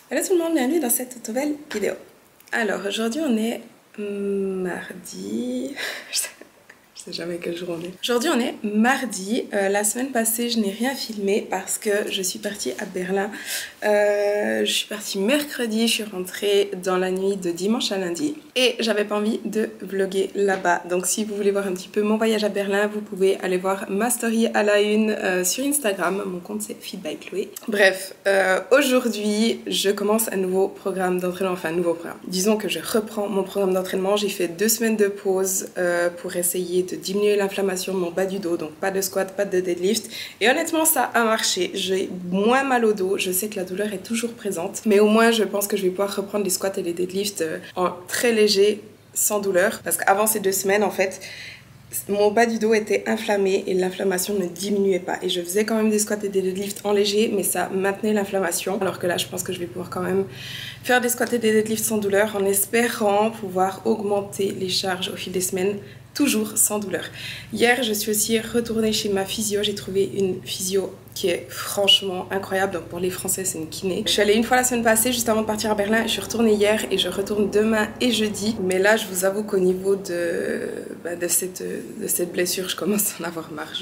Hello tout le monde, bienvenue dans cette nouvelle vidéo. Alors aujourd'hui on est mardi, je sais jamais quel jour on est. Aujourd'hui on est mardi, la semaine passée je n'ai rien filmé parce que je suis partie à Berlin. Je suis partie mercredi, je suis rentrée dans la nuit de dimanche à lundi et j'avais pas envie de vlogger là-bas. Donc si vous voulez voir un petit peu mon voyage à Berlin, vous pouvez aller voir ma story à la une sur Instagram. Mon compte c'est Fit by Chloé. Bref, aujourd'hui je commence un nouveau programme d'entraînement, enfin un nouveau programme. Disons que je reprends mon programme d'entraînement. J'ai fait 2 semaines de pause pour essayer de diminuer l'inflammation de mon bas du dos, donc pas de squat, pas de deadlift. Et honnêtement ça a marché. J'ai moins mal au dos, je sais que la douleur est toujours présente, mais au moins je pense que je vais pouvoir reprendre les squats et les deadlifts en très léger, sans douleur, parce qu'avant ces 2 semaines en fait mon bas du dos était inflammé et l'inflammation ne diminuait pas, et je faisais quand même des squats et des deadlifts en léger, mais ça maintenait l'inflammation, alors que là je pense que je vais pouvoir quand même faire des squats et des deadlifts sans douleur en espérant pouvoir augmenter les charges au fil des semaines, toujours sans douleur. Hier je suis aussi retournée chez ma physio, j'ai trouvé une physio qui est franchement incroyable, donc pour les Français c'est une kiné. Je suis allée une fois la semaine passée juste avant de partir à Berlin, je suis retournée hier et je retourne demain et jeudi, mais là je vous avoue qu'au niveau de cette blessure je commence à en avoir marre,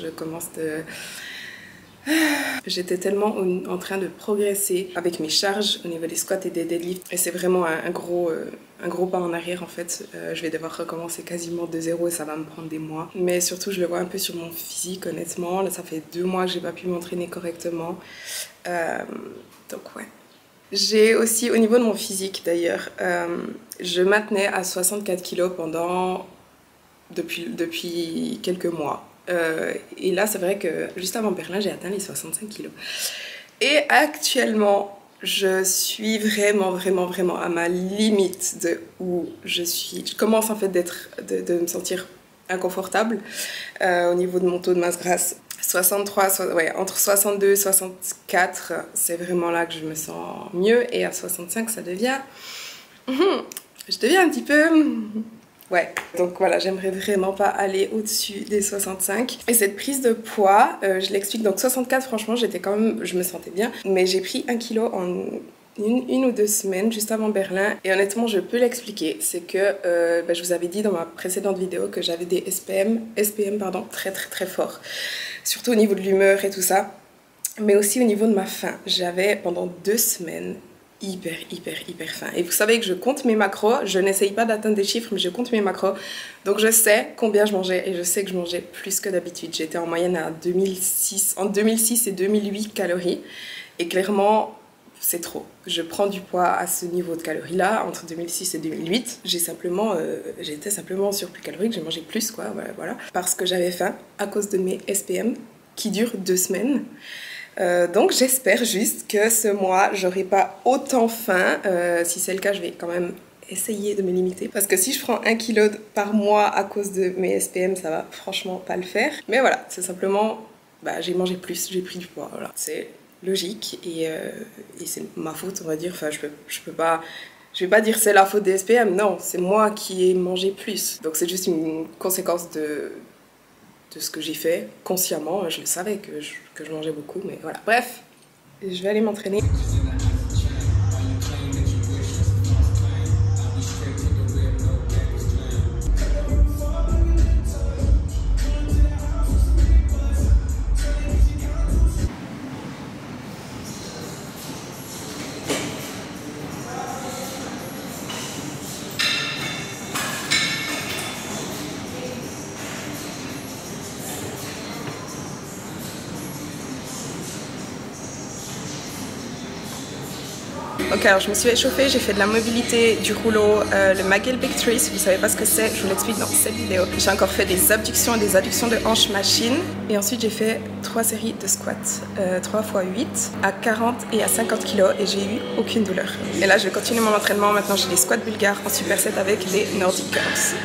J'étais tellement en train de progresser avec mes charges au niveau des squats et des deadlifts, et c'est vraiment un gros pas en arrière en fait. Je vais devoir recommencer quasiment de zéro et ça va me prendre des mois. Mais surtout je le vois un peu sur mon physique honnêtement. Là ça fait 2 mois que j'ai pas pu m'entraîner correctement. Donc ouais. J'ai aussi au niveau de mon physique d'ailleurs, je maintenais à 64 kg depuis quelques mois. Et là c'est vrai que juste avant Berlin j'ai atteint les 65 kg. Et actuellement je suis vraiment à ma limite de où je suis. Je commence en fait de me sentir inconfortable au niveau de mon taux de masse grasse. 63, ouais, entre 62 et 64, c'est vraiment là que je me sens mieux, et à 65 ça devient... je deviens un petit peu... Ouais, donc voilà, j'aimerais vraiment pas aller au-dessus des 65. Et cette prise de poids, je l'explique, donc 64 franchement j'étais quand même, je me sentais bien, mais j'ai pris 1 kg en une ou 2 semaines juste avant Berlin, et honnêtement je peux l'expliquer. C'est que je vous avais dit dans ma précédente vidéo que j'avais des SPM très forts, surtout au niveau de l'humeur et tout ça, mais aussi au niveau de ma faim. J'avais pendant 2 semaines hyper faim, et vous savez que je compte mes macros, je n'essaye pas d'atteindre des chiffres mais je compte mes macros, donc je sais combien je mangeais, et je sais que je mangeais plus que d'habitude. J'étais en moyenne à entre 2006 et 2008 calories, et clairement c'est trop. Je prends du poids à ce niveau de calories là entre 2006 et 2008. J'étais simplement en surplus calorique, j'ai mangé plus quoi, voilà, parce que j'avais faim à cause de mes SPM qui durent 2 semaines. Donc j'espère juste que ce mois j'aurai pas autant faim. Si c'est le cas je vais quand même essayer de me limiter, parce que si je prends 1 kg par mois à cause de mes SPM ça va franchement pas le faire. Mais voilà, c'est simplement j'ai mangé plus, j'ai pris du poids, voilà, c'est logique, et c'est ma faute on va dire. Enfin je vais pas dire c'est la faute des SPM, non, c'est moi qui ai mangé plus, donc c'est juste une conséquence de ce que j'ai fait consciemment. Je le savais que je mangeais beaucoup, mais voilà. Bref, je vais aller m'entraîner. Ok, alors je me suis échauffée, j'ai fait de la mobilité, du rouleau, le Magel Big Three. Si vous savez pas ce que c'est, je vous l'explique dans cette vidéo. J'ai encore fait des abductions et des adductions de hanches machine, et ensuite j'ai fait 3 séries de squats, 3 x 8 à 40 et à 50 kg, et j'ai eu aucune douleur. Et là je vais continuer mon entraînement. Maintenant j'ai des squats bulgares en superset avec les Nordic Curls.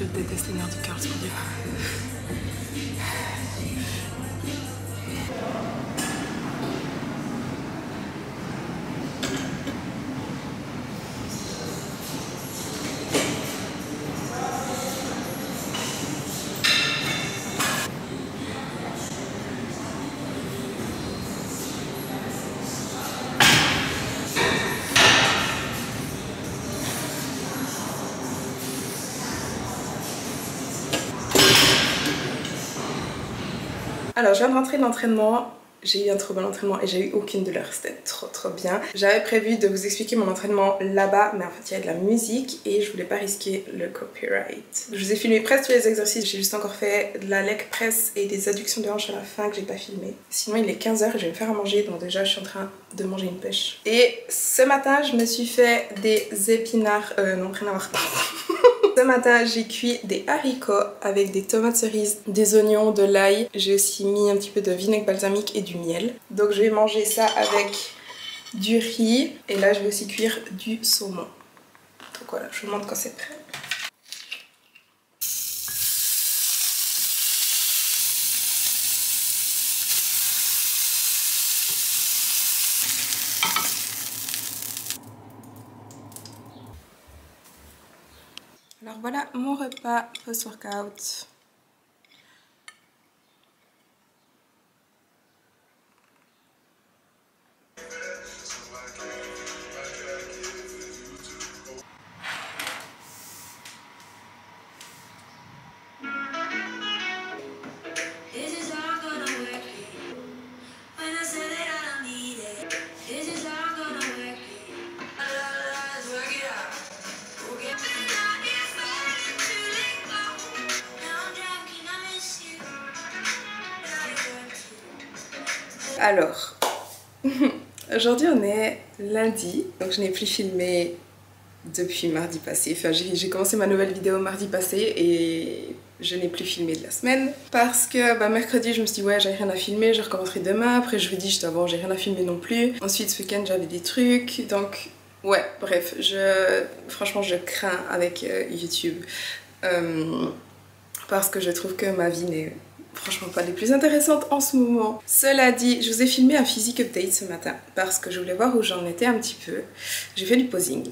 je déteste les nerfs du curls, mon Dieu. Alors je viens de rentrer de l'entraînement, j'ai eu un trop bon entraînement et j'ai eu aucune douleur, c'était trop bien. J'avais prévu de vous expliquer mon entraînement là-bas, mais en fait il y a de la musique et je voulais pas risquer le copyright. Je vous ai filmé presque tous les exercices, j'ai juste encore fait de la leg press et des adductions de hanches à la fin que j'ai pas filmé. Sinon il est 15 h et je vais me faire à manger, donc déjà je suis en train de manger une pêche. Et ce matin je me suis fait des épinards, non rien à voir. Ce matin, j'ai cuit des haricots avec des tomates cerises, des oignons, de l'ail. J'ai aussi mis un petit peu de vinaigre balsamique et du miel. Donc je vais manger ça avec du riz. Et là, je vais aussi cuire du saumon. Donc voilà, je vous montre quand c'est prêt. Alors voilà mon repas post-workout. Alors, aujourd'hui on est lundi, donc je n'ai plus filmé depuis mardi passé. Enfin, j'ai commencé ma nouvelle vidéo mardi passé et je n'ai plus filmé de la semaine parce que mercredi je me suis dit ouais j'ai rien à filmer, je recommencerai demain. Après je vous dis juste avant j'ai rien à filmer non plus. Ensuite ce week-end j'avais des trucs, donc ouais bref, franchement je crains avec YouTube parce que je trouve que ma vie n'est franchement pas des plus intéressantes en ce moment. Cela dit, je vous ai filmé un physique update ce matin parce que je voulais voir où j'en étais un petit peu. J'ai fait du posing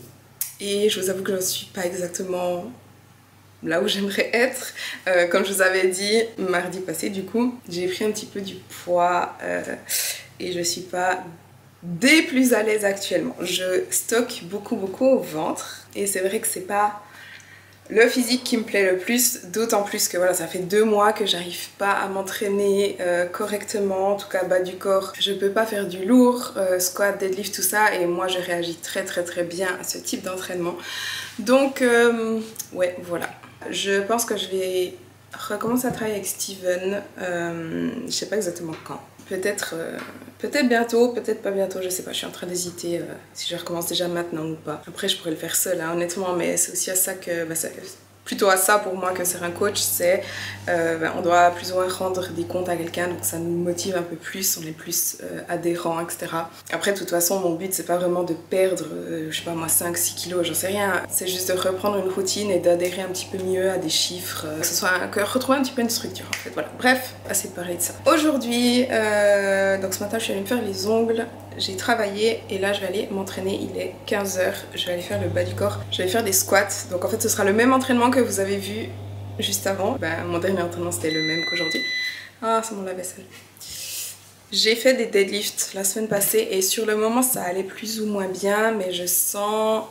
et je vous avoue que je ne suis pas exactement là où j'aimerais être. Comme je vous avais dit mardi passé, du coup, j'ai pris un petit peu du poids et je suis pas des plus à l'aise actuellement. Je stocke beaucoup au ventre et c'est vrai que c'est pas le physique qui me plaît le plus, d'autant plus que voilà, ça fait 2 mois que j'arrive pas à m'entraîner correctement, en tout cas bas du corps. Je peux pas faire du lourd, squat, deadlift, tout ça, et moi je réagis très bien à ce type d'entraînement. Donc ouais, voilà. Je pense que je vais recommencer à travailler avec Steven, je sais pas exactement quand. Peut-être bientôt, peut-être pas bientôt, je sais pas, je suis en train d'hésiter si je recommence déjà maintenant ou pas. Après je pourrais le faire seule hein, honnêtement, mais c'est aussi à ça que, plutôt à ça pour moi que c'est un coach, c'est on doit plus ou moins rendre des comptes à quelqu'un, donc ça nous motive un peu plus, on est plus adhérent, etc. Après de toute façon mon but c'est pas vraiment de perdre, je sais pas moi 5-6 kilos, j'en sais rien, c'est juste de reprendre une routine et d'adhérer un petit peu mieux à des chiffres, que ce soit retrouver un petit peu une structure en fait, voilà. Bref, assez de parler de ça. Aujourd'hui, donc ce matin je suis allée me faire les ongles, j'ai travaillé et là je vais aller m'entraîner, il est 15 h, je vais aller faire le bas du corps, je vais faire des squats, donc en fait ce sera le même entraînement que vous avez vu juste avant. Mon dernier entraînement c'était le même qu'aujourd'hui. Ah c'est mon lave-vaisselle. J'ai fait des deadlifts la semaine passée et sur le moment ça allait plus ou moins bien, mais je sens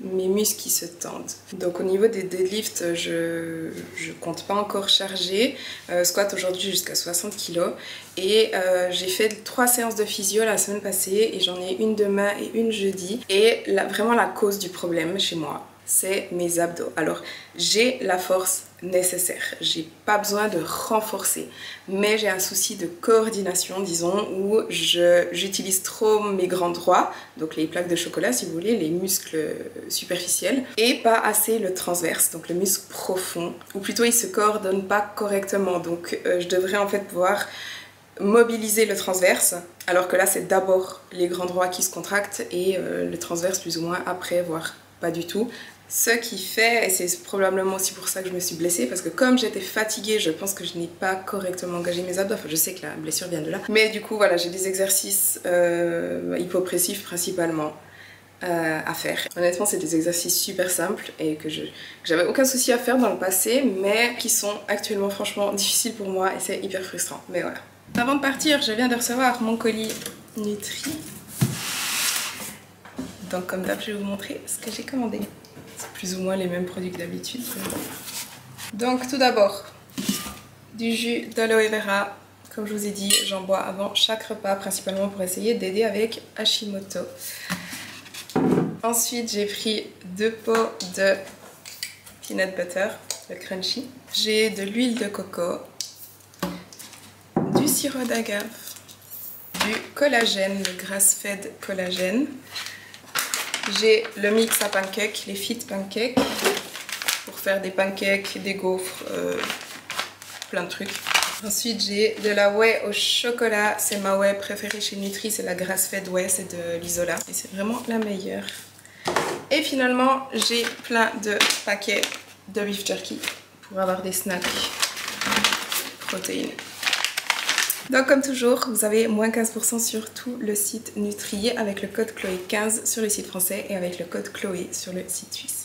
mes muscles qui se tendent. Donc au niveau des deadlifts, je compte pas encore charger. Squat aujourd'hui jusqu'à 60 kg. Et j'ai fait 3 séances de physio la semaine passée et j'en ai une demain et une jeudi. Et vraiment la cause du problème chez moi, c'est mes abdos. Alors j'ai la force nécessaire, j'ai pas besoin de renforcer, mais j'ai un souci de coordination disons, où j'utilise trop mes grands droits, donc les plaques de chocolat si vous voulez, les muscles superficiels, et pas assez le transverse, donc le muscle profond, ou plutôt il se coordonne pas correctement, donc je devrais en fait pouvoir mobiliser le transverse, alors que là c'est d'abord les grands droits qui se contractent et le transverse plus ou moins après, voire pas du tout, Ce qui fait, et c'est probablement aussi pour ça que je me suis blessée, parce que comme j'étais fatiguée, je pense que je n'ai pas correctement engagé mes abdos. Enfin, je sais que la blessure vient de là. Mais du coup, voilà, j'ai des exercices hypopressifs principalement à faire. Honnêtement, c'est des exercices super simples et que j'avais aucun souci à faire dans le passé, mais qui sont actuellement franchement difficiles pour moi et c'est hyper frustrant. Mais voilà. Avant de partir, je viens de recevoir mon colis Nutri. Donc comme d'hab, je vais vous montrer ce que j'ai commandé. C'est plus ou moins les mêmes produits que d'habitude. Donc tout d'abord, du jus d'aloe vera. Comme je vous ai dit, j'en bois avant chaque repas, principalement pour essayer d'aider avec Hashimoto. Ensuite, j'ai pris 2 pots de peanut butter, le crunchy. J'ai de l'huile de coco, du sirop d'agave, du collagène, le grass-fed collagène. J'ai le mix à pancakes, les fit pancakes, pour faire des pancakes, des gaufres, plein de trucs. Ensuite, j'ai de la whey au chocolat. C'est ma whey préférée chez Nutri, c'est la grass-fed whey, c'est de l'Isola. Et c'est vraiment la meilleure. Et finalement, j'ai plein de paquets de beef jerky pour avoir des snacks protéinés. Donc comme toujours, vous avez moins 15% sur tout le site Nutri avec le code Chloé 15 sur le site français et avec le code Chloé sur le site suisse.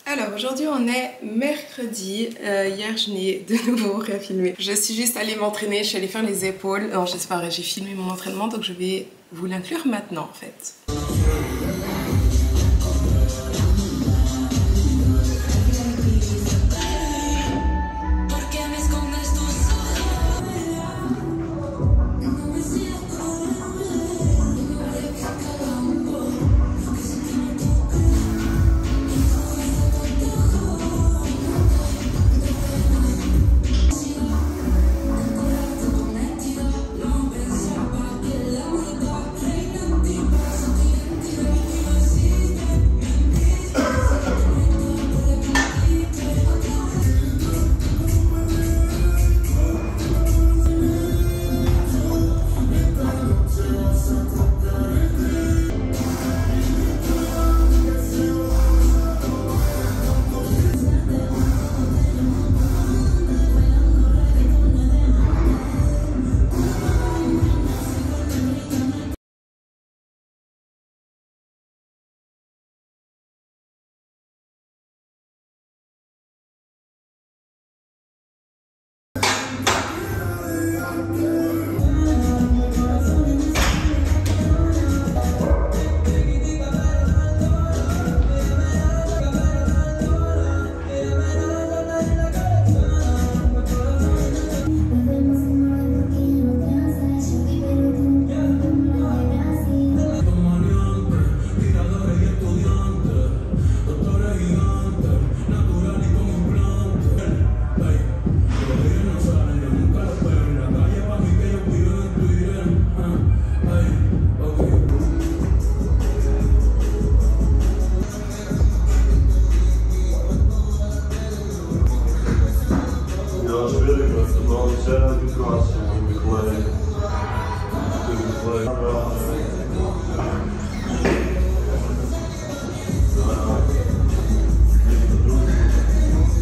Alors aujourd'hui on est mercredi, hier je n'ai de nouveau rien filmé. Je suis juste allée m'entraîner, je suis allée faire les épaules. Non, c'est pas vrai, j'ai filmé mon entraînement donc je vais vous l'inclure maintenant en fait.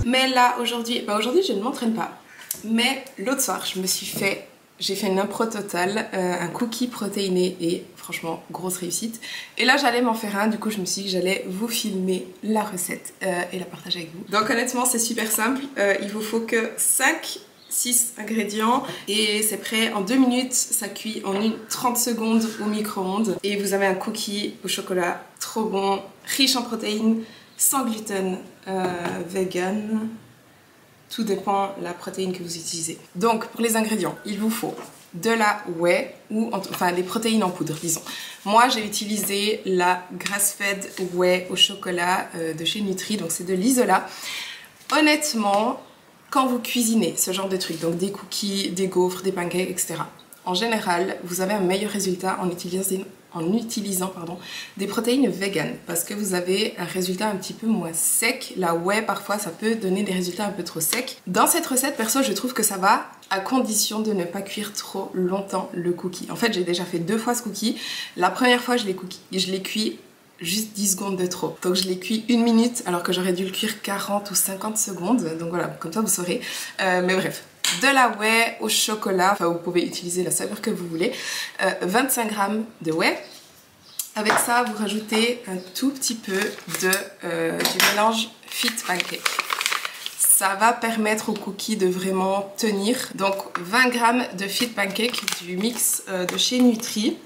Mais là aujourd'hui, aujourd'hui je ne m'entraîne pas. Mais l'autre soir j'ai fait une impro totale, un cookie protéiné et franchement grosse réussite. Et là j'allais m'en faire un, du coup je me suis dit que j'allais vous filmer la recette et la partager avec vous. Donc honnêtement c'est super simple, il vous faut que 6 ingrédients et c'est prêt en 2 minutes, ça cuit en 30 secondes au micro-ondes et vous avez un cookie au chocolat trop bon, riche en protéines, sans gluten, vegan. Tout dépend de la protéine que vous utilisez. Donc pour les ingrédients, il vous faut de la whey ou enfin les protéines en poudre disons. Moi j'ai utilisé la grass-fed whey au chocolat de chez Nutri, donc c'est de l'isola. Honnêtement, quand vous cuisinez ce genre de trucs, donc des cookies, des gaufres, des pancakes, etc. En général, vous avez un meilleur résultat en utilisant des protéines vegan parce que vous avez un résultat un petit peu moins sec. La whey, parfois, ça peut donner des résultats un peu trop secs. Dans cette recette, perso, je trouve que ça va à condition de ne pas cuire trop longtemps le cookie. En fait, j'ai déjà fait 2 fois ce cookie. La première fois, je l'ai cuit juste 10 secondes de trop. Donc je l'ai cuit 1 minute alors que j'aurais dû le cuire 40 ou 50 secondes. Donc voilà, comme ça vous saurez. Mais bref. De la whey au chocolat, enfin vous pouvez utiliser la saveur que vous voulez, 25 g de whey. Avec ça, vous rajoutez un tout petit peu du mélange Fit Pancake. Ça va permettre au cookie de vraiment tenir. Donc 20 g de Fit Pancake du mix de chez Nutri.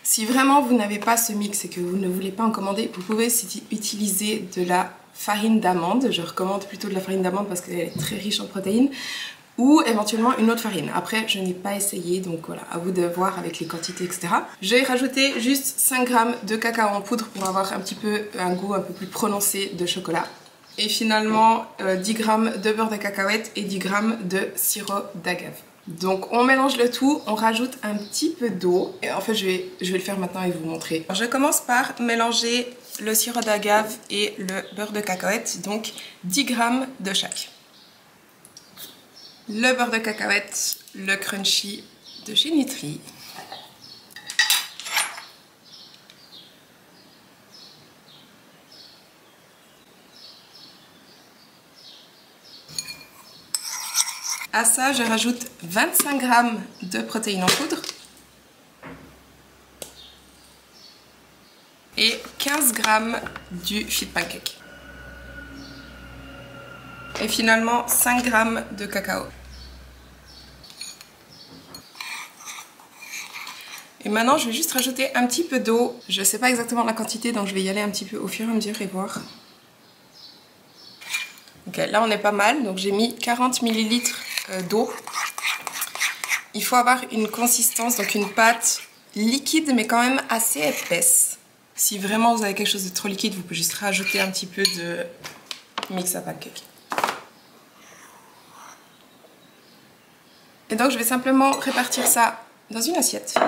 Si vraiment vous n'avez pas ce mix et que vous ne voulez pas en commander, vous pouvez utiliser de la farine d'amande. Je recommande plutôt de la farine d'amande parce qu'elle est très riche en protéines. Ou éventuellement une autre farine. Après, je n'ai pas essayé, donc voilà, à vous de voir avec les quantités, etc. J'ai rajouté juste 5 g de cacao en poudre pour avoir un goût un peu plus prononcé de chocolat. Et finalement, 10 g de beurre de cacahuète et 10 g de sirop d'agave. Donc on mélange le tout, on rajoute un petit peu d'eau. Et en fait, je vais le faire maintenant et vous montrer. Alors, je commence par mélanger le sirop d'agave et le beurre de cacahuète, donc 10 g de chaque. Le beurre de cacahuète, le crunchy de chez Nutri. À ça, je rajoute 25 g de protéines en poudre et 15 g du Fit Pancake. Et finalement 5 g de cacao. Et maintenant je vais juste rajouter un petit peu d'eau. Je ne sais pas exactement la quantité, donc je vais y aller un petit peu au fur et à mesure et voir. Ok, là on est pas mal, donc j'ai mis 40 ml d'eau. Il faut avoir une consistance, donc une pâte liquide mais quand même assez épaisse. Si vraiment vous avez quelque chose de trop liquide, vous pouvez juste rajouter un petit peu de mix à pancake. Et donc je vais simplement répartir ça dans une assiette.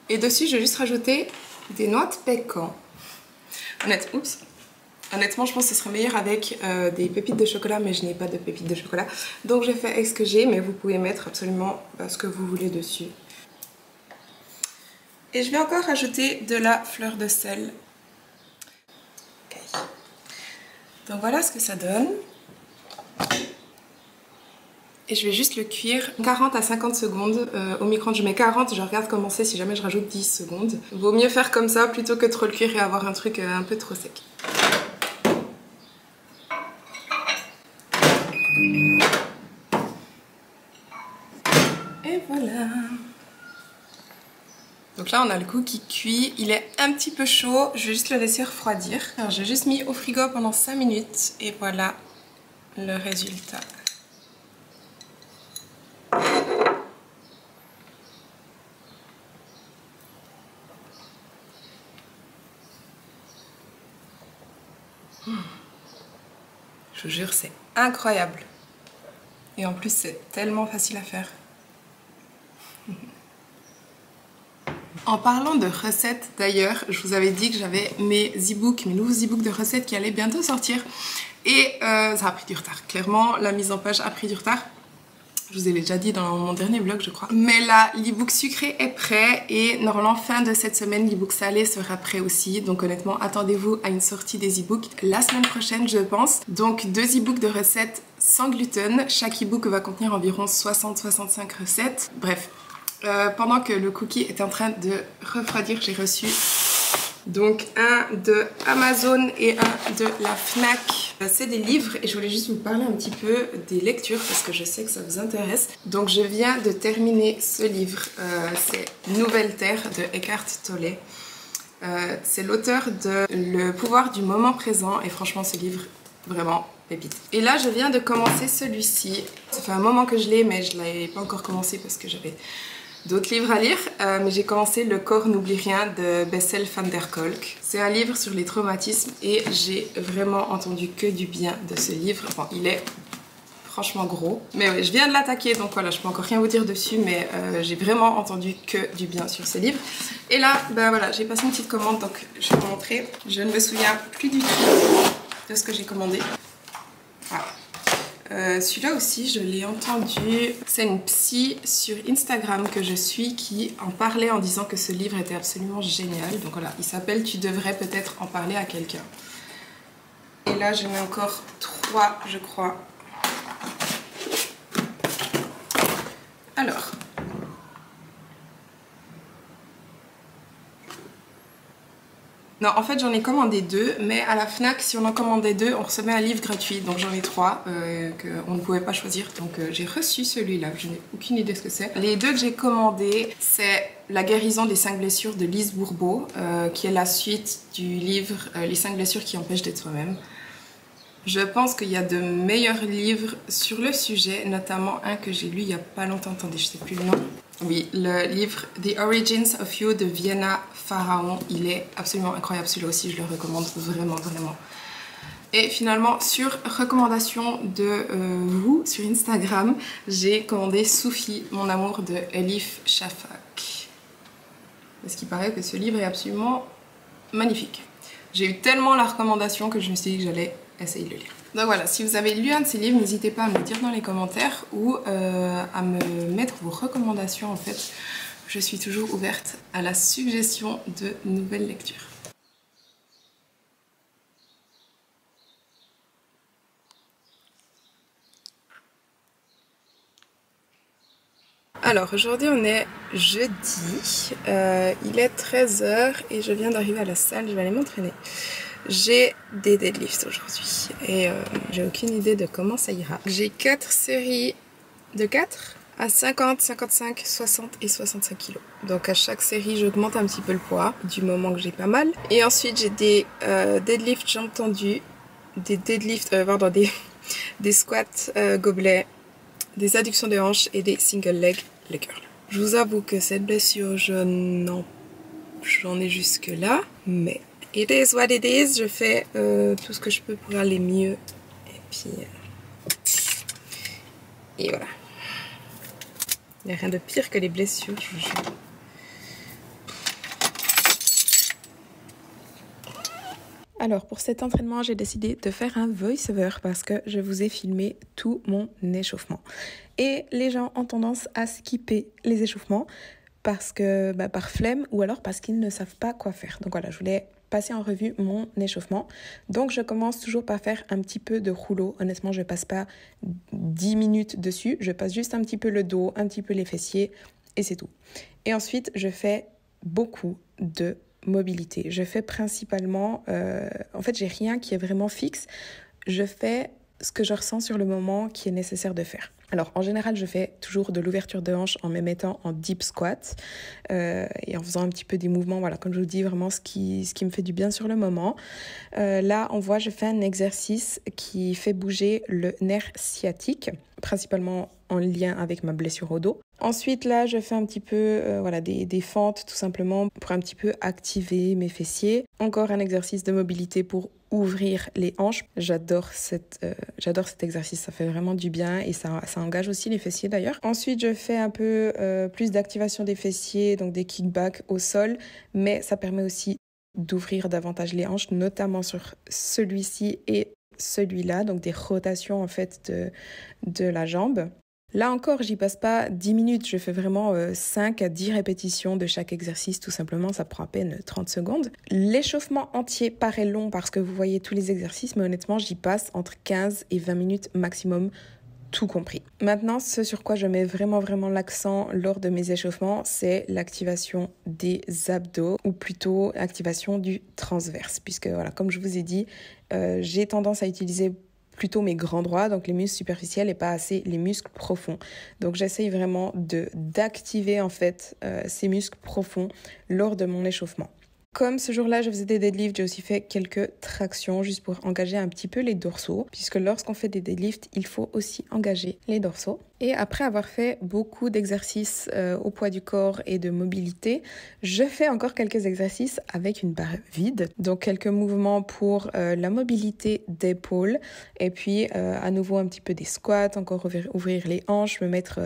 Et dessus, je vais juste rajouter des noix de pécan. Honnêtement, je pense que ce serait meilleur avec des pépites de chocolat, mais je n'ai pas de pépites de chocolat. Donc j'ai fait avec ce que j'ai, mais vous pouvez mettre absolument ce que vous voulez dessus. Et je vais encore rajouter de la fleur de sel. Okay. Donc voilà ce que ça donne. Et je vais juste le cuire 40 à 50 secondes au micro-ondes. Je mets 40, je regarde comment c'est si jamais je rajoute 10 secondes. Vaut mieux faire comme ça plutôt que trop le cuire et avoir un truc un peu trop sec. Et voilà. Donc là on a le cookie cuit, il est un petit peu chaud, je vais juste le laisser refroidir. Alors j'ai juste mis au frigo pendant 5 minutes et voilà le résultat. Je vous jure, c'est incroyable. Et en plus, c'est tellement facile à faire. En parlant de recettes d'ailleurs, je vous avais dit que j'avais mes e-books, mes nouveaux e-books de recettes qui allaient bientôt sortir. Et ça a pris du retard. Clairement, la mise en page a pris du retard. Je vous ai déjà dit dans mon dernier vlog, je crois. Mais là, l'e-book sucré est prêt et normalement, fin de cette semaine, l'e-book salé sera prêt aussi. Donc honnêtement, attendez-vous à une sortie des e-books la semaine prochaine, je pense. Donc 2 e-books de recettes sans gluten. Chaque e-book va contenir environ 60-65 recettes. Bref, pendant que le cookie est en train de refroidir, j'ai reçu donc un de Amazon et un de la Fnac. C'est des livres et je voulais juste vous parler un petit peu des lectures parce que je sais que ça vous intéresse. Donc je viens de terminer ce livre, c'est Nouvelle Terre de Eckhart Tolle. C'est l'auteur de Le pouvoir du moment présent et franchement ce livre, vraiment pépite. Et là je viens de commencer celui-ci. Ça fait un moment que je l'ai mais je ne l'avais pas encore commencé parce que j'avais d'autres livres à lire, mais j'ai commencé Le corps n'oublie rien de Bessel van der Kolk. C'est un livre sur les traumatismes et j'ai vraiment entendu que du bien de ce livre. Enfin, il est franchement gros. Mais ouais, je viens de l'attaquer, donc voilà, je peux encore rien vous dire dessus, mais j'ai vraiment entendu que du bien sur ce livre. Et là, ben voilà, j'ai passé une petite commande, donc je vais vous montrer. Je ne me souviens plus du tout de ce que j'ai commandé. Voilà. Celui-là aussi, je l'ai entendu. C'est une psy sur Instagram que je suis qui en parlait en disant que ce livre était absolument génial. Donc voilà, il s'appelle Tu devrais peut-être en parler à quelqu'un. Et là, j'en ai encore 3, je crois. Alors. Non, en fait, j'en ai commandé 2, mais à la Fnac, si on en commandait 2, on recevait un livre gratuit. Donc j'en ai 3 qu'on ne pouvait pas choisir. Donc j'ai reçu celui-là, je n'ai aucune idée de ce que c'est. Les 2 que j'ai commandés, c'est La guérison des 5 blessures de Lise Bourbeau, qui est la suite du livre Les 5 blessures qui empêchent d'être soi-même. Je pense qu'il y a de meilleurs livres sur le sujet, notamment un que j'ai lu il n'y a pas longtemps. Attendez, je ne sais plus le nom. Oui, le livre The Origins of You de Vienna Pharaon. Il est absolument incroyable, celui-là aussi, je le recommande vraiment, vraiment. Et finalement, sur recommandation de vous, sur Instagram, j'ai commandé Soufi, mon amour de Elif Shafak. Parce qu'il paraît que ce livre est absolument magnifique. J'ai eu tellement la recommandation que je me suis dit que j'allais essayer de le lire. Donc voilà, si vous avez lu un de ces livres, n'hésitez pas à me le dire dans les commentaires ou à me mettre vos recommandations en fait. Je suis toujours ouverte à la suggestion de nouvelles lectures. Alors aujourd'hui on est jeudi, il est 13 h et je viens d'arriver à la salle, je vais aller m'entraîner. J'ai des deadlifts aujourd'hui et j'ai aucune idée de comment ça ira. J'ai 4 séries de 4 à 50, 55, 60 et 65 kg. Donc à chaque série j'augmente un petit peu le poids du moment que j'ai pas mal. Et ensuite j'ai des deadlifts jambes tendues, des deadlifts, des squats gobelets, des adductions de hanches et des single leg, les curls. Je vous avoue que cette blessure, j'en ai jusque là, mais it is what it is. Je fais tout ce que je peux pour aller mieux. Et puis, et voilà. Il n'y a rien de pire que les blessures, je vous jure. Alors pour cet entraînement, j'ai décidé de faire un voice-over parce que je vous ai filmé tout mon échauffement. Et les gens ont tendance à skipper les échauffements parce que par flemme ou alors parce qu'ils ne savent pas quoi faire. Donc voilà, je voulais passer en revue mon échauffement. Donc je commence toujours par faire un petit peu de rouleau. Honnêtement, je passe pas 10 minutes dessus. Je passe juste un petit peu le dos, un petit peu les fessiers et c'est tout. Et ensuite, je fais beaucoup de mobilité. Je fais principalement, en fait j'ai rien qui est vraiment fixe, je fais ce que je ressens sur le moment qui est nécessaire de faire. Alors en général je fais toujours de l'ouverture de hanche en me mettant en deep squat et en faisant un petit peu des mouvements, voilà, comme je vous dis, vraiment ce qui me fait du bien sur le moment. Là on voit, je fais un exercice qui fait bouger le nerf sciatique, principalement en lien avec ma blessure au dos. Ensuite, là, je fais un petit peu des fentes, tout simplement, pour un petit peu activer mes fessiers. Encore un exercice de mobilité pour ouvrir les hanches. J'adore cet exercice, ça fait vraiment du bien et ça engage aussi les fessiers d'ailleurs. Ensuite, je fais un peu plus d'activation des fessiers, donc des kickbacks au sol, mais ça permet aussi d'ouvrir davantage les hanches, notamment sur celui-ci et celui-là, donc des rotations en fait de la jambe. Là encore, j'y passe pas 10 minutes, je fais vraiment 5 à 10 répétitions de chaque exercice, tout simplement, ça prend à peine 30 secondes. L'échauffement entier paraît long parce que vous voyez tous les exercices, mais honnêtement, j'y passe entre 15 et 20 minutes maximum, tout compris. Maintenant, ce sur quoi je mets vraiment l'accent lors de mes échauffements, c'est l'activation des abdos, ou plutôt l'activation du transverse, puisque voilà, comme je vous ai dit, j'ai tendance à utiliser plutôt mes grands droits, donc les muscles superficiels et pas assez les muscles profonds. Donc j'essaye vraiment d'activer en fait ces muscles profonds lors de mon échauffement. Comme ce jour-là, je faisais des deadlifts, j'ai aussi fait quelques tractions juste pour engager un petit peu les dorsaux, puisque lorsqu'on fait des deadlifts, il faut aussi engager les dorsaux. Et après avoir fait beaucoup d'exercices au poids du corps et de mobilité, je fais encore quelques exercices avec une barre vide. Donc quelques mouvements pour la mobilité d'épaule et puis à nouveau un petit peu des squats, encore ouvrir les hanches, me mettre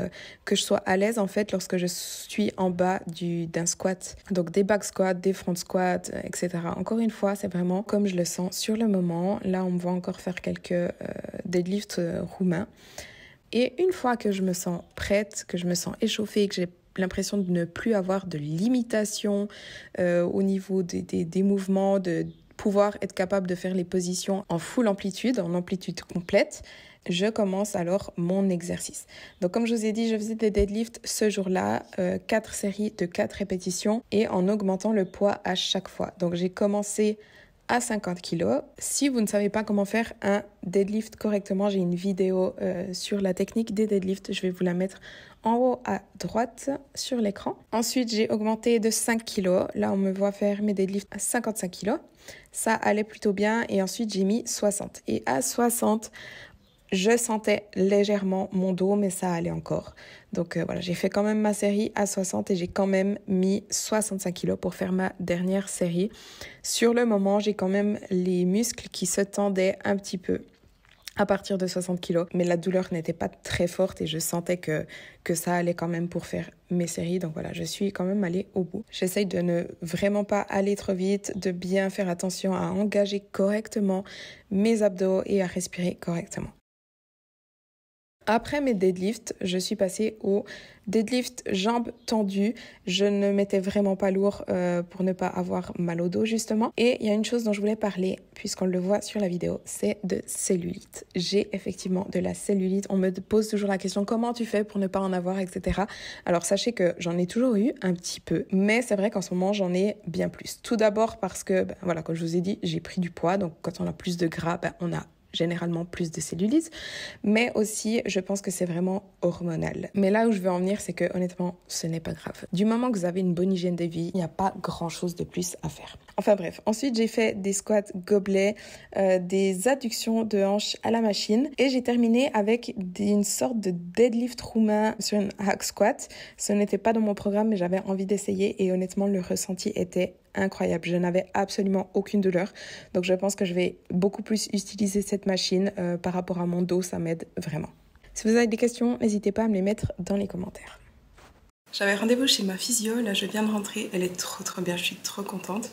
que je sois à l'aise en fait lorsque je suis en bas d'un squat. Donc des back squats, des front squats, etc. Encore une fois, c'est vraiment comme je le sens sur le moment. Là, on me voit encore faire quelques deadlifts roumains. Et une fois que je me sens prête, que je me sens échauffée, que j'ai l'impression de ne plus avoir de limitation au niveau des mouvements, de pouvoir être capable de faire les positions en full amplitude, en amplitude complète, je commence alors mon exercice. Donc comme je vous ai dit, je faisais des deadlifts ce jour-là, 4 séries de 4 répétitions et en augmentant le poids à chaque fois. Donc j'ai commencé à 50 kg. Si vous ne savez pas comment faire un deadlift correctement, j'ai une vidéo sur la technique des deadlifts. Je vais vous la mettre en haut à droite sur l'écran. Ensuite, j'ai augmenté de 5 kg. Là, on me voit faire mes deadlifts à 55 kg. Ça allait plutôt bien. Et ensuite, j'ai mis 60. Et à 60, je sentais légèrement mon dos, mais ça allait encore. Donc voilà, j'ai fait quand même ma série à 60 et j'ai quand même mis 65 kg pour faire ma dernière série. Sur le moment, j'ai quand même les muscles qui se tendaient un petit peu à partir de 60 kg, mais la douleur n'était pas très forte et je sentais que ça allait quand même pour faire mes séries. Donc voilà, je suis quand même allée au bout. J'essaye de ne vraiment pas aller trop vite, de bien faire attention à engager correctement mes abdos et à respirer correctement. Après mes deadlifts, je suis passée au deadlift jambes tendues. Je ne mettais vraiment pas lourd pour ne pas avoir mal au dos justement. Et il y a une chose dont je voulais parler, puisqu'on le voit sur la vidéo, c'est de cellulite. J'ai effectivement de la cellulite. On me pose toujours la question comment tu fais pour ne pas en avoir, etc. Alors sachez que j'en ai toujours eu un petit peu, mais c'est vrai qu'en ce moment j'en ai bien plus. Tout d'abord parce que, voilà, comme je vous ai dit, j'ai pris du poids. Donc quand on a plus de gras, on a généralement plus de cellulite, mais aussi je pense que c'est vraiment hormonal. Mais là où je veux en venir, c'est que honnêtement, ce n'est pas grave. Du moment que vous avez une bonne hygiène de vie, il n'y a pas grand chose de plus à faire. Enfin bref, ensuite j'ai fait des squats gobelets, des adductions de hanches à la machine et j'ai terminé avec une sorte de deadlift roumain sur une hack squat. Ce n'était pas dans mon programme, mais j'avais envie d'essayer et honnêtement le ressenti était incroyable. Je n'avais absolument aucune douleur. Donc je pense que je vais beaucoup plus utiliser cette machine par rapport à mon dos. Ça m'aide vraiment. Si vous avez des questions, n'hésitez pas à me les mettre dans les commentaires. J'avais rendez-vous chez ma physio, là je viens de rentrer, elle est trop bien, je suis trop contente.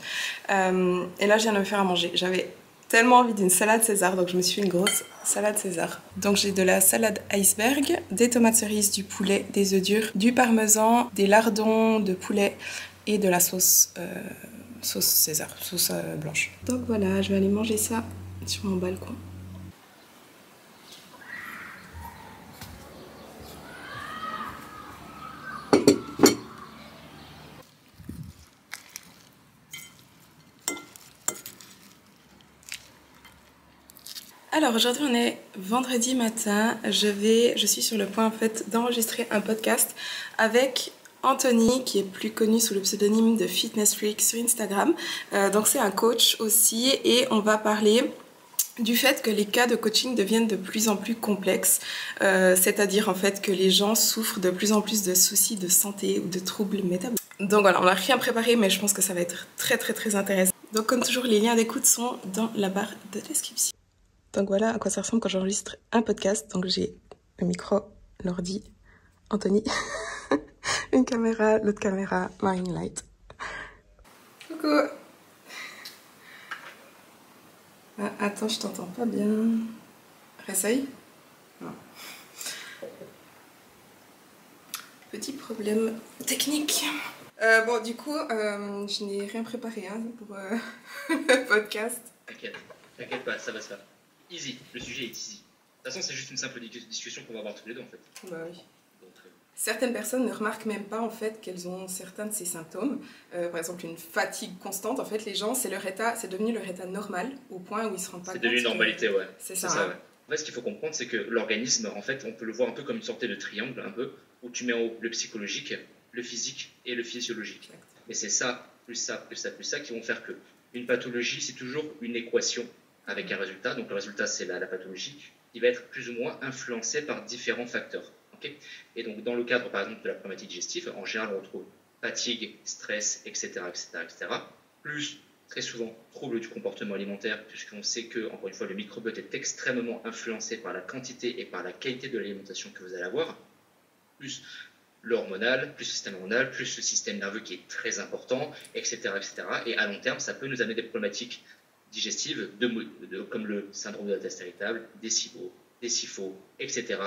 Et là je viens de me faire à manger. J'avais tellement envie d'une salade César, donc je me suis fait une grosse salade César. Donc j'ai de la salade iceberg, des tomates cerises, du poulet, des œufs durs, du parmesan, des lardons de poulet et de la sauce César, sauce blanche. Donc voilà, je vais aller manger ça sur mon balcon. Alors aujourd'hui on est vendredi matin, je suis sur le point en fait d'enregistrer un podcast avec Anthony qui est plus connu sous le pseudonyme de Fitness Freak sur Instagram. Donc c'est un coach aussi et on va parler du fait que les cas de coaching deviennent de plus en plus complexes, c'est-à-dire en fait que les gens souffrent de plus en plus de soucis de santé ou de troubles métaboliques. Donc voilà, on n'a rien préparé mais je pense que ça va être très intéressant. Donc comme toujours les liens d'écoute sont dans la barre de description. Donc voilà à quoi ça ressemble quand j'enregistre un podcast. Donc j'ai le micro l'ordi, Anthony, une caméra, l'autre caméra, ma ring light. Coucou. Ah, attends, je t'entends pas bien. Réessaye. Non. Petit problème technique. Bon, du coup, je n'ai rien préparé hein, pour le podcast. T'inquiète pas, ça va se faire. Easy, le sujet est easy. De toute façon, c'est juste une simple discussion qu'on va avoir tous les deux en fait. Bah oui. Certaines personnes ne remarquent même pas en fait qu'elles ont certains de ces symptômes. Par exemple, une fatigue constante. En fait, les gens, c'est devenu leur état normal au point où ils se rendent pas compte. C'est devenu une normalité, ouais. C'est ça. Hein. Ouais. En fait, ce qu'il faut comprendre, c'est que l'organisme, en fait, on peut le voir un peu comme une sorte de triangle, un peu, où tu mets en haut le psychologique, le physique et le physiologique. Exact. Et c'est ça, plus ça, plus ça, plus ça, qui vont faire que une pathologie, c'est toujours une équation avec un résultat. Donc le résultat, c'est la pathologie, qui va être plus ou moins influencé par différents facteurs. Okay. Et donc, dans le cadre, par exemple, de la problématique digestive, en général, on retrouve fatigue, stress, etc., plus, très souvent, troubles du comportement alimentaire, puisqu'on sait que, encore une fois, le microbiote est extrêmement influencé par la quantité et par la qualité de l'alimentation que vous allez avoir, plus l'hormonal, plus le système hormonal, plus le système nerveux qui est très important, etc., Et à long terme, ça peut nous amener des problématiques digestives, comme le syndrome de la teste irritable, des SIBO, des SIFO, etc.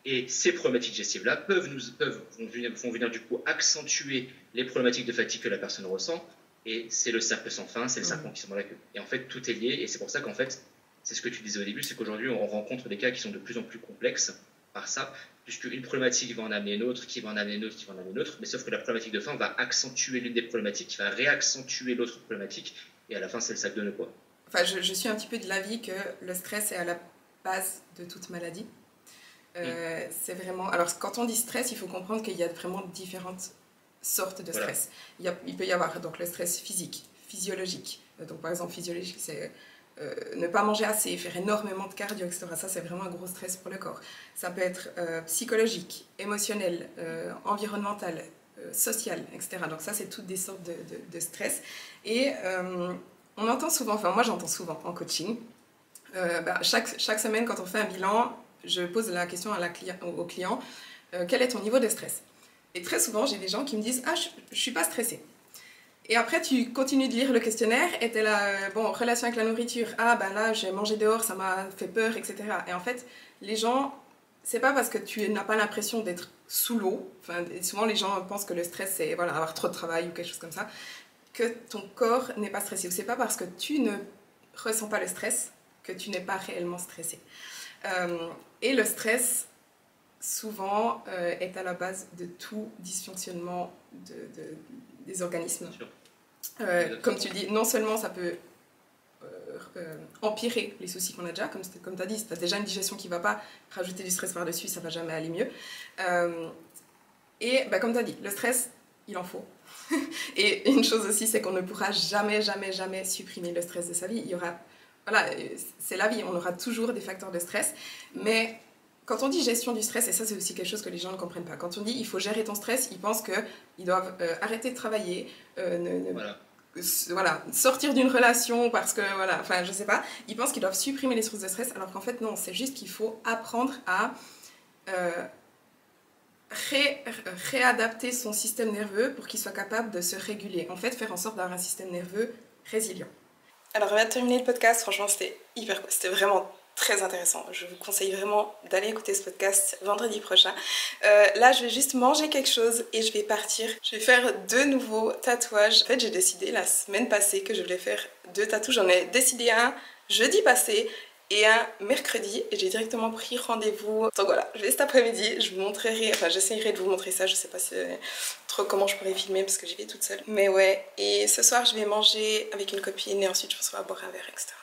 Et ces problématiques digestives-là vont venir du coup accentuer les problématiques de fatigue que la personne ressent. Et c'est le cercle sans fin, c'est le serpent qui se mord la queue. Et en fait, tout est lié. Et c'est pour ça qu'en fait, c'est ce que tu disais au début, c'est qu'aujourd'hui, on rencontre des cas qui sont de plus en plus complexes par ça, puisqu'une problématique va en amener une autre, qui va en amener une autre, qui va en amener une autre. Mais sauf que la problématique de faim va accentuer l'une des problématiques, qui va réaccentuer l'autre problématique. Et à la fin, c'est le sac de nœuds, quoi. Enfin, je suis un petit peu de l'avis que le stress est à la base de toute maladie. C'est vraiment... Alors, quand on dit stress, il faut comprendre qu'il y a vraiment différentes sortes de stress. Voilà. Il peut y avoir donc le stress physique, physiologique. Donc, par exemple, physiologique, c'est ne pas manger assez, faire énormément de cardio, etc. Ça, c'est vraiment un gros stress pour le corps. Ça peut être psychologique, émotionnel, environnemental, social, etc. Donc, ça, c'est toutes des sortes de stress. Et on entend souvent, enfin, moi, j'entends souvent en coaching, chaque semaine, quand on fait un bilan, je pose la question au client, quel est ton niveau de stress? Et très souvent, j'ai des gens qui me disent, ah, je ne suis pas stressée. Et après, tu continues de lire le questionnaire et tu es là, bon, relation avec la nourriture, ah, ben là, j'ai mangé dehors, ça m'a fait peur, etc. Et en fait, les gens, c'est pas parce que tu n'as pas l'impression d'être sous l'eau, enfin, souvent les gens pensent que le stress, c'est voilà, avoir trop de travail ou quelque chose comme ça, que ton corps n'est pas stressé. Ou c'est pas parce que tu ne ressens pas le stress que tu n'es pas réellement stressé. Et le stress, souvent, est à la base de tout dysfonctionnement des organismes. Comme tu dis, non seulement ça peut empirer les soucis qu'on a déjà, comme tu as dit, si tu as déjà une digestion qui ne va pas, rajouter du stress par-dessus, ça ne va jamais aller mieux. Et comme tu as dit, le stress, il en faut. Et une chose aussi, c'est qu'on ne pourra jamais supprimer le stress de sa vie. Il y aura... Voilà, c'est la vie, on aura toujours des facteurs de stress, mais quand on dit gestion du stress, et ça c'est aussi quelque chose que les gens ne comprennent pas, quand on dit il faut gérer ton stress, ils pensent qu'ils doivent arrêter de travailler, sortir d'une relation parce que, voilà, enfin je sais pas, ils pensent qu'ils doivent supprimer les sources de stress, alors qu'en fait non, c'est juste qu'il faut apprendre à réadapter son système nerveux pour qu'il soit capable de se réguler, en fait faire en sorte d'avoir un système nerveux résilient. Alors, on vient de terminer le podcast. Franchement, c'était vraiment très intéressant. Je vous conseille vraiment d'aller écouter ce podcast vendredi prochain. Là, je vais juste manger quelque chose et je vais partir. Je vais faire 2 nouveaux tatouages. En fait, j'ai décidé la semaine passée que je voulais faire 2 tatous. J'en ai décidé un jeudi passé et un mercredi. Et j'ai directement pris rendez-vous. Donc voilà, je vais cet après-midi. Je vous montrerai, enfin, j'essayerai de vous montrer ça. Je sais pas trop comment je pourrais filmer parce que j'y vais toute seule. Mais ouais, et ce soir, je vais manger avec une copine et ensuite, je pense qu'on va boire un verre, etc.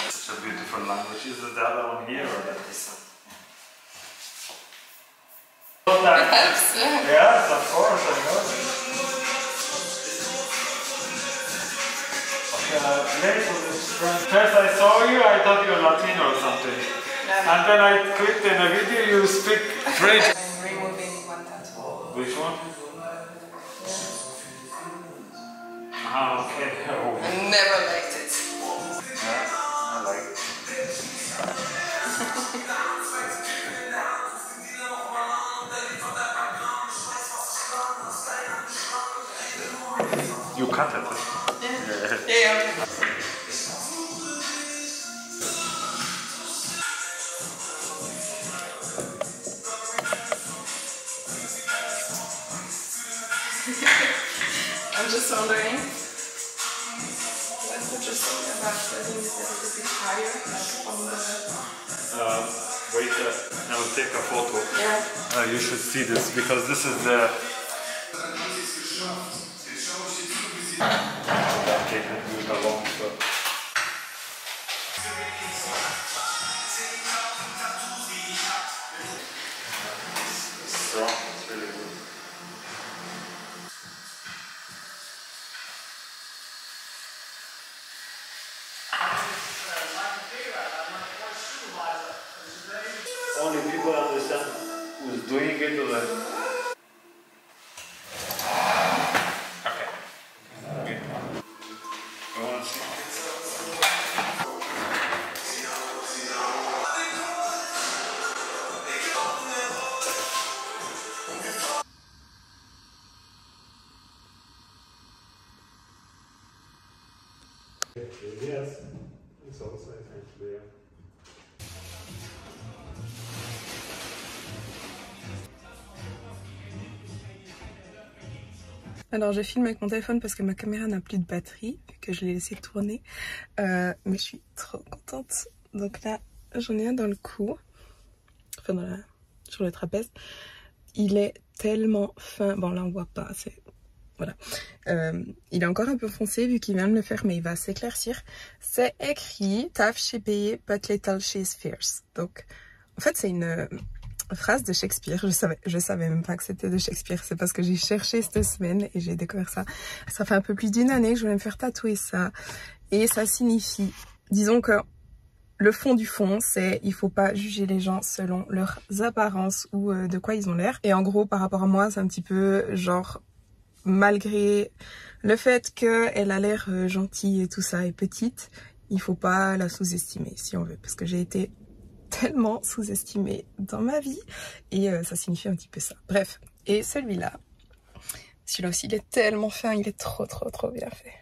Such a beautiful language. Is the other one here or that is? Perhaps. Yes, of course, I know. Late with this friend. First I saw you, I thought you were Latino or something. And then I clicked in a video, you speak French. I'm removing one tattoo. Which one? Ah, okay. Oh. I never liked it. Yeah, I like it. You cut it. Yeah. I'm just wondering, what would you say about setting it a little bit higher, like on the... Wait, I will take a photo. Yeah. You should see this because this is the... Okay, move it along. So. Strong, it's really good. Only people understand who's doing it or like... Okay. Okay. I want to see. Yes, it's also essentially. Alors je filme avec mon téléphone parce que ma caméra n'a plus de batterie, vu que je l'ai laissé tourner. Mais je suis trop contente. Donc là, j'en ai un dans le cou, enfin sur le trapèze. Il est tellement fin. Bon là on voit pas, c'est... Voilà. Il est encore un peu foncé vu qu'il vient de le faire, mais il va s'éclaircir. C'est écrit Tough she be, but little she's fierce. Donc en fait c'est une phrase de Shakespeare. Je savais même pas que c'était de Shakespeare. C'est parce que j'ai cherché cette semaine et j'ai découvert ça. Ça fait un peu plus d'une année que je voulais me faire tatouer ça. Et ça signifie, disons que le fond du fond, c'est il faut pas juger les gens selon leurs apparences ou de quoi ils ont l'air. Et en gros, par rapport à moi, c'est un petit peu genre, malgré le fait qu'elle a l'air gentille et tout ça et petite, il faut pas la sous-estimer si on veut. Parce que j'ai été tellement sous-estimée dans ma vie et ça signifie un petit peu ça. Bref, et celui-là aussi il est tellement fin, il est trop bien fait.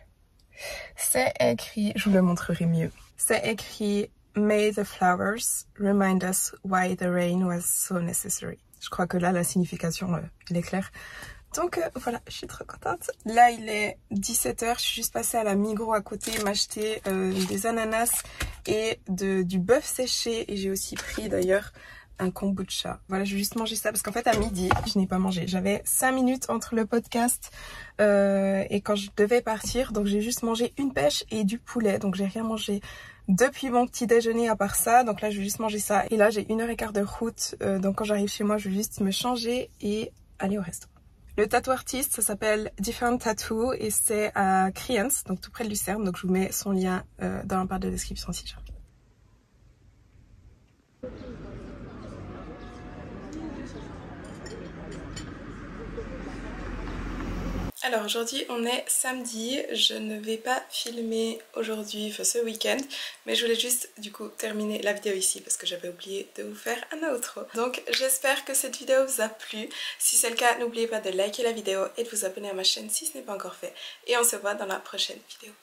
C'est écrit, je vous le montrerai mieux, c'est écrit May the flowers remind us why the rain was so necessary. Je crois que là la signification elle est claire. Donc voilà, je suis trop contente. Là il est 17 h, je suis juste passée à la Migros à côté m'acheter des ananas et du bœuf séché. Et j'ai aussi pris d'ailleurs un kombucha. Voilà, je vais juste manger ça parce qu'en fait à midi, je n'ai pas mangé. J'avais 5 minutes entre le podcast et quand je devais partir. Donc j'ai juste mangé une pêche et du poulet. Donc j'ai rien mangé depuis mon petit déjeuner à part ça. Donc là je vais juste manger ça. Et là j'ai 1h15 de route. Donc quand j'arrive chez moi, je vais juste me changer et aller au resto. Le tattoo artiste, ça s'appelle Different Tattoo et c'est à Kriens, donc tout près de Lucerne. Donc je vous mets son lien dans la barre de description si jamais. Alors aujourd'hui on est samedi, je ne vais pas filmer aujourd'hui, enfin ce week-end, mais je voulais juste du coup terminer la vidéo ici parce que j'avais oublié de vous faire un outro. Donc j'espère que cette vidéo vous a plu, si c'est le cas n'oubliez pas de liker la vidéo et de vous abonner à ma chaîne si ce n'est pas encore fait. Et on se voit dans la prochaine vidéo.